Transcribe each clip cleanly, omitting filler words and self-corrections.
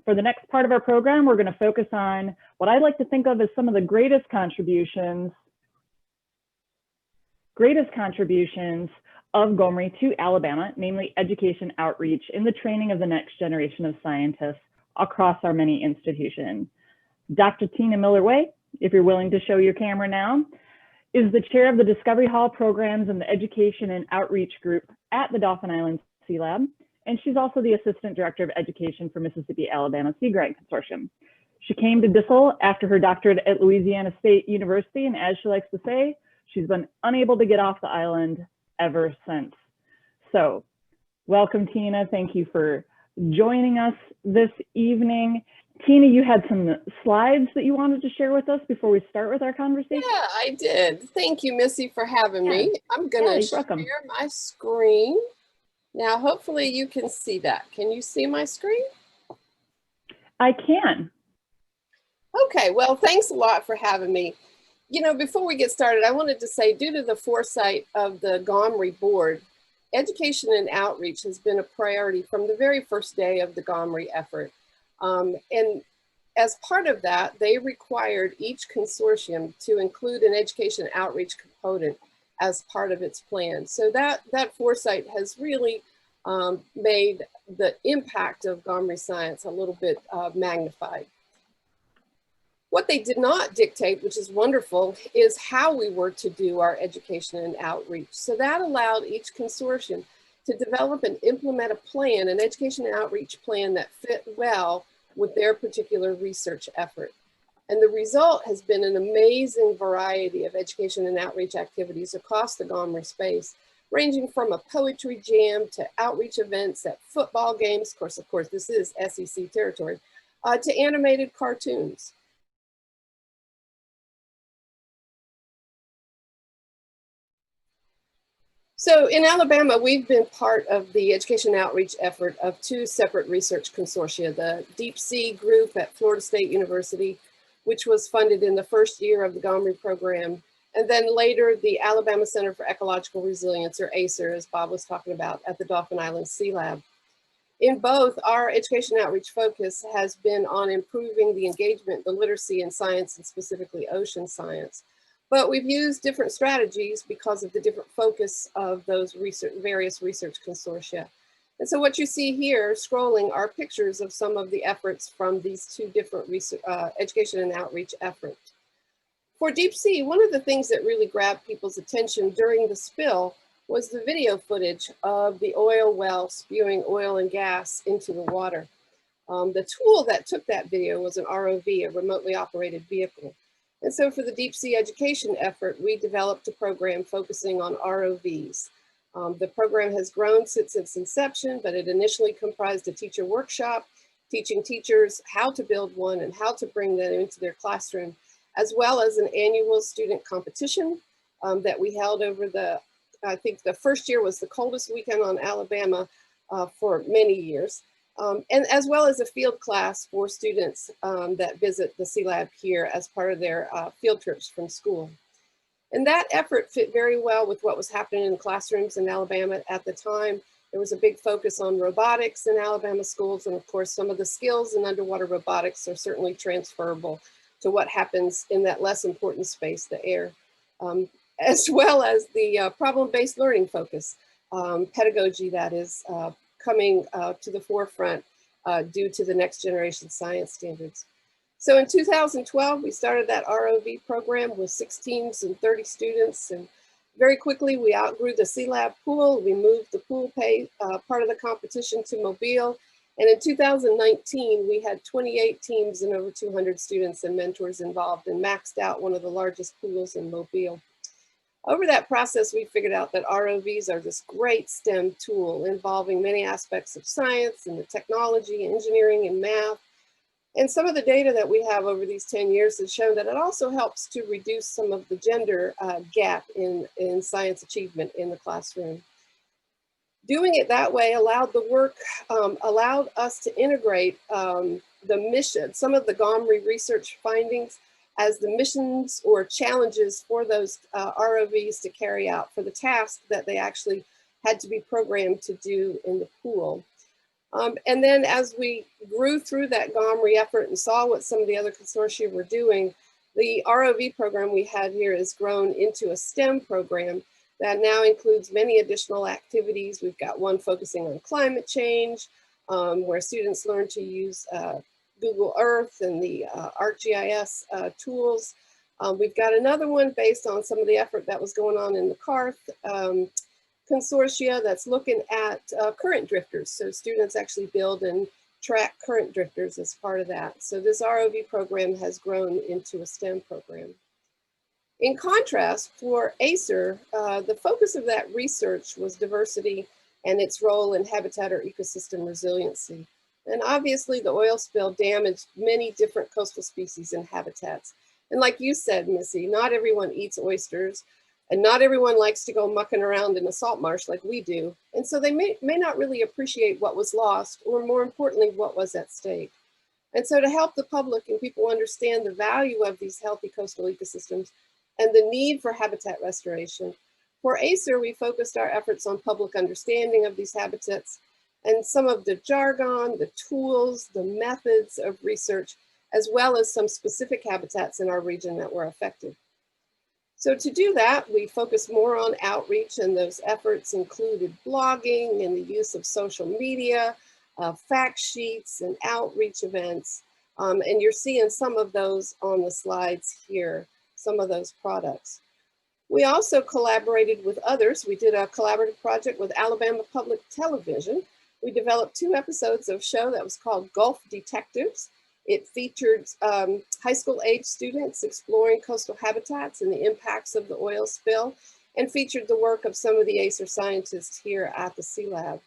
For the next part of our program, we're going to focus on what I like to think of as some of the greatest contributions of Gomory to Alabama, namely education outreach in the training of the next generation of scientists across our many institutions. Dr. Tina Miller-Way, if you're willing to show your camera now, is the chair of the Discovery Hall programs and the Education and Outreach Group at the Dauphin Island Sea Lab, and she's also the Assistant Director of Education for Mississippi-Alabama Sea Grant Consortium. She came to DISL after her doctorate at Louisiana State University, and as she likes to say, she's been unable to get off the island ever since. So, welcome, Tina. Thank you for joining us this evening. Tina, you had some slides that you wanted to share with us before we start with our conversation? Yeah, I did. Thank you, Missy, for having me. I'm going to share my screen. Now, hopefully you can see that. Can you see my screen? I can. Okay, well, thanks a lot for having me. You know, before we get started, I wanted to say, due to the foresight of the Gomory board, education and outreach has been a priority from the very first day of the Gomory effort. And as part of that, they required each consortium to include an education outreach component as part of its plan. So that foresight has really made the impact of Gomory science a little bit magnified. What they did not dictate, which is wonderful, is how we were to do our education and outreach. So that allowed each consortium to develop and implement a plan, an education and outreach plan that fit well with their particular research effort. And the result has been an amazing variety of education and outreach activities across the Gomory space, ranging from a poetry jam to outreach events at football games, of course, this is SEC territory, to animated cartoons. So in Alabama, we've been part of the education outreach effort of two separate research consortia, the Deep Sea group at Florida State University, which was funded in the first year of the Gomory program, and then later the Alabama Center for Ecological Resilience, or ACER, as Bob was talking about, at the Dauphin Island Sea Lab. In both, our education outreach focus has been on improving the engagement, the literacy in science, and specifically ocean science. But we've used different strategies because of the different focus of those various research consortia. And so what you see here scrolling are pictures of some of the efforts from these two different education and outreach efforts. For Deep Sea, one of the things that really grabbed people's attention during the spill was the video footage of the oil well spewing oil and gas into the water. The tool that took that video was an ROV, a remotely operated vehicle. And so for the Deep Sea education effort, we developed a program focusing on ROVs. The program has grown since its inception, but it initially comprised a teacher workshop, teaching teachers how to build one and how to bring that into their classroom, as well as an annual student competition that we held over I think the first year was the coldest weekend on Alabama for many years. And as well as a field class for students that visit the Sea Lab here as part of their field trips from school. And that effort fit very well with what was happening in classrooms in Alabama at the time. There was a big focus on robotics in Alabama schools, and of course some of the skills in underwater robotics are certainly transferable to what happens in that less important space, the air, as well as the problem-based learning focus, pedagogy that is coming to the forefront due to the next generation science standards. So in 2012, we started that ROV program with 6 teams and 30 students, and very quickly we outgrew the Sea Lab pool. We moved the pool part of the competition to Mobile, and in 2019, we had 28 teams and over 200 students and mentors involved and maxed out one of the largest pools in Mobile. Over that process, we figured out that ROVs are this great STEM tool involving many aspects of science and the technology, engineering, and math. And some of the data that we have over these 10 years has shown that it also helps to reduce some of the gender gap in science achievement in the classroom. Doing it that way allowed allowed us to integrate the mission, some of the Gomory research findings as the missions or challenges for those ROVs to carry out for the task that they actually had to be programmed to do in the pool. And then as we grew through that GOMRI effort and saw what some of the other consortia were doing, the ROV program we had here has grown into a STEM program that now includes many additional activities. We've got one focusing on climate change, where students learn to use Google Earth and the ArcGIS tools. We've got another one based on some of the effort that was going on in the CARTH consortia that's looking at current drifters. So students actually build and track current drifters as part of that. So this ROV program has grown into a STEM program. In contrast, for ACER, the focus of that research was diversity and its role in habitat or ecosystem resiliency. And obviously the oil spill damaged many different coastal species and habitats. And like you said, Missy, not everyone eats oysters, and not everyone likes to go mucking around in a salt marsh like we do. And so they may not really appreciate what was lost, or more importantly, what was at stake. And so to help the public and people understand the value of these healthy coastal ecosystems and the need for habitat restoration, for ACER, we focused our efforts on public understanding of these habitats and some of the jargon, the tools, the methods of research, as well as some specific habitats in our region that were affected. So to do that, we focused more on outreach, and those efforts included blogging and the use of social media, fact sheets and outreach events. And you're seeing some of those on the slides here, some of those products. We also collaborated with others. We did a collaborative project with Alabama Public Television. We developed 2 episodes of a show that was called Gulf Detectives. It featured high school age students exploring coastal habitats and the impacts of the oil spill, and featured the work of some of the ACER scientists here at the Sea Lab.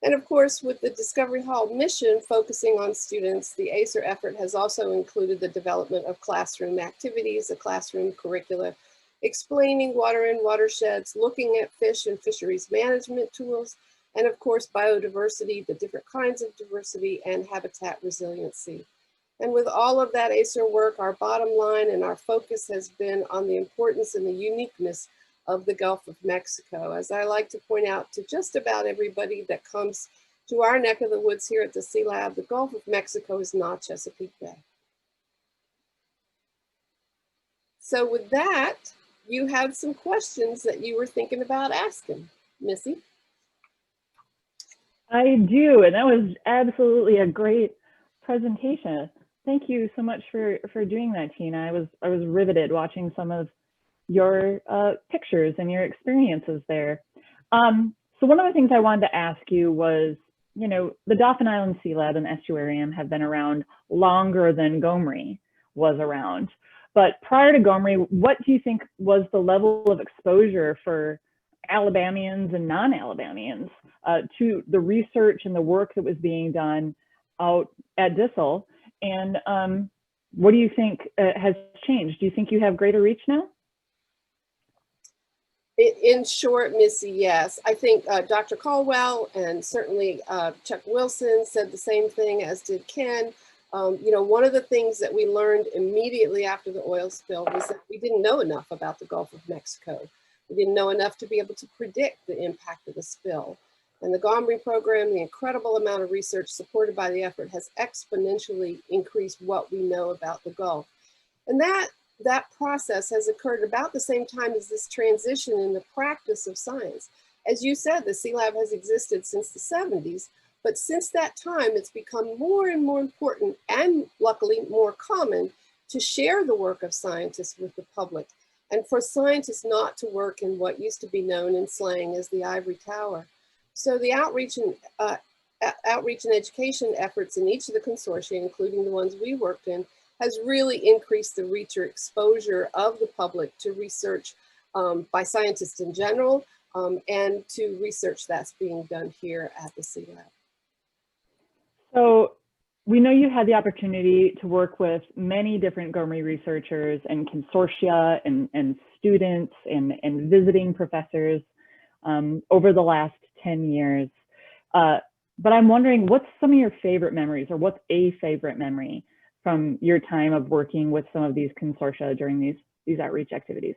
And of course, with the Discovery Hall mission focusing on students, the ACER effort has also included the development of classroom activities, a classroom curricula, explaining water and watersheds, looking at fish and fisheries management tools, and of course, biodiversity, the different kinds of diversity, and habitat resiliency. And with all of that ACER work, our bottom line and our focus has been on the importance and the uniqueness of the Gulf of Mexico. As I like to point out to just about everybody that comes to our neck of the woods here at the Sea Lab, the Gulf of Mexico is not Chesapeake Bay. So with that, you had some questions that you were thinking about asking, Missy. I do, and that was absolutely a great presentation. Thank you so much for doing that, Tina. I was riveted watching some of your pictures and your experiences there. So one of the things I wanted to ask you was, you know, the Dauphin Island Sea Lab and Estuarium have been around longer than GOMRI was around. But prior to GOMRI, what do you think was the level of exposure for Alabamians and non-Alabamians to the research and the work that was being done out at DISL? And what do you think has changed? Do you think you have greater reach now? In short, Missy, yes. I think Dr. Caldwell and certainly Chuck Wilson said the same thing, as did Ken. You know, one of the things that we learned immediately after the oil spill was that we didn't know enough about the Gulf of Mexico. We didn't know enough to be able to predict the impact of the spill. And the GOMRI program, the incredible amount of research supported by the effort, has exponentially increased what we know about the Gulf. And that process has occurred about the same time as this transition in the practice of science. As you said, the Sea Lab has existed since the 70s, but since that time, it's become more and more important, and luckily more common, to share the work of scientists with the public, and for scientists not to work in what used to be known in slang as the ivory tower. So the outreach and education efforts in each of the consortia, including the ones we worked in, has really increased the reach or exposure of the public to research by scientists in general, and to research that's being done here at the Sea Lab. So we know you had the opportunity to work with many different GOMRI researchers and consortia and students and visiting professors over the last 10 years. But I'm wondering, what's some of your favorite memories, or what's a favorite memory from your time of working with some of these consortia during these outreach activities?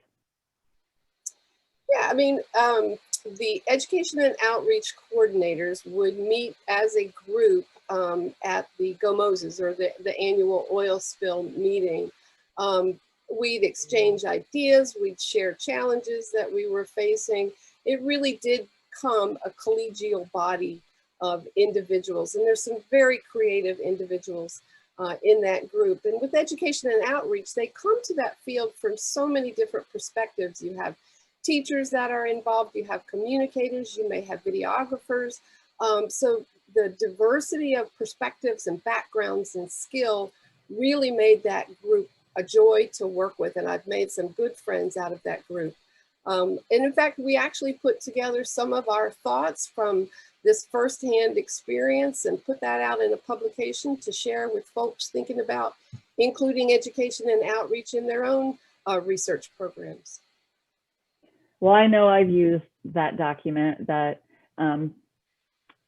Yeah, I mean, the education and outreach coordinators would meet as a group at the Go Moses, or the annual oil spill meeting. We'd exchange ideas, we'd share challenges that we were facing. It really did become a collegial body of individuals, and there's some very creative individuals in that group. And with education and outreach, they come to that field from so many different perspectives. You have teachers that are involved, you have communicators, you may have videographers. So the diversity of perspectives and backgrounds and skill really made that group a joy to work with, and I've made some good friends out of that group. And in fact, we actually put together some of our thoughts from this firsthand experience and put that out in a publication to share with folks thinking about including education and outreach in their own research programs. Well, I know I've used that document, that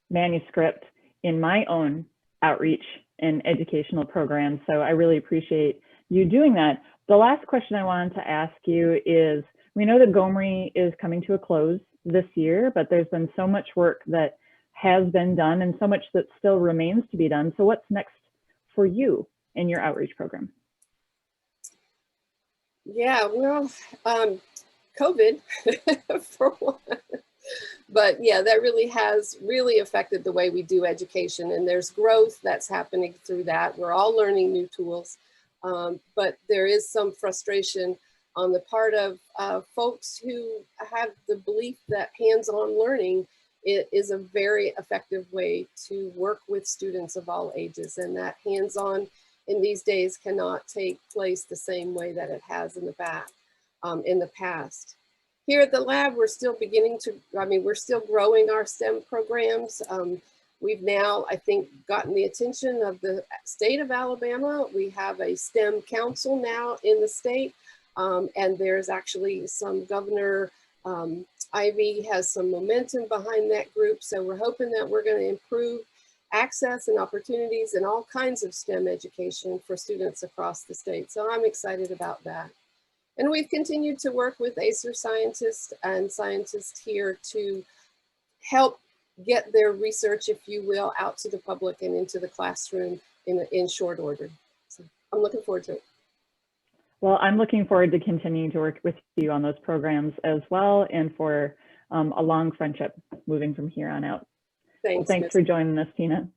manuscript, in my own outreach and educational programs, so I really appreciate you doing that. The last question I wanted to ask you is, we know that GOMRI is coming to a close this year, but there's been so much work that has been done and so much that still remains to be done. So what's next for you in your outreach program? Yeah, well, COVID for one. But yeah, that really has affected the way we do education, and there's growth that's happening through that. We're all learning new tools, but there is some frustration on the part of folks who have the belief that hands-on learning is a very effective way to work with students of all ages, and that hands-on in these days cannot take place the same way that it has in the past. Here at the lab, we're still we're still growing our STEM programs. We've now, I think, gotten the attention of the state of Alabama. We have a STEM council now in the state, and there's actually some Governor Ivy has some momentum behind that group. So we're hoping that we're going to improve access and opportunities in all kinds of STEM education for students across the state. So I'm excited about that. And we've continued to work with ACER scientists and scientists here to help get their research, if you will, out to the public and into the classroom in short order. So I'm looking forward to it. Well, I'm looking forward to continuing to work with you on those programs as well, and for a long friendship moving from here on out. Thanks, Well, thanks for joining us, Tina.